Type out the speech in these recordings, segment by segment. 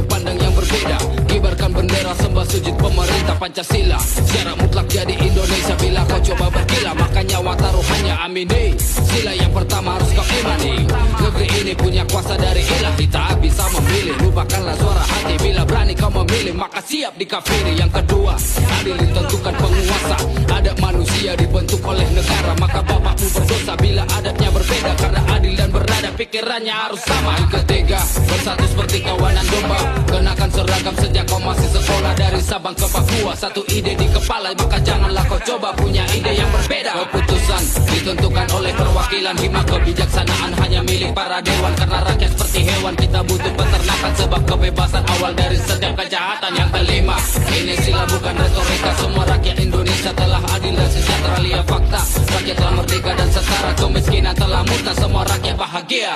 sudut pandang yang berbeda. Kibarkan bendera, sembah sujud pemerintah Pancasila. Secara mutlak jadi Indonesia. Bila kau coba bergila, maka nyawa taruhannya amini. Sila yang pertama harus kau imani. Negeri ini punya kuasa dari ilahi, tak bisa memilih. Lupakanlah suara hati. Bila berani kau memilih, maka siap dikafiri. Yang kedua, adil ditentukan penguasa. Adab manusia dibentuk oleh negara, maka bapakmu berdosa bila adabnya berbeda. Karena adil dan beradab, pikirannya harus sama. Yang ketiga, bersatu seperti kawanan domba. Kenakan seragam sejak kau masih sekolah. Dari Sabang ke Papua, satu ide di kepala, maka janganlah kau coba punya ide yang berbeda. Keputusan ditentukan oleh perwakilan, hikmah kebijaksanaan hanya milik para dewan. Karena rakyat seperti hewan, kita butuh peternakan, sebab kebebasan awal dari setiap kejahatan. Yang kelima, ini sila bukan retorika. Semua rakyat Indonesia telah adil dan sejahtera. Lihat fakta, rakyat telah merdeka dan setara. Kemiskinan telah musnah, semua rakyat bahagia.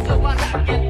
Semua rakyat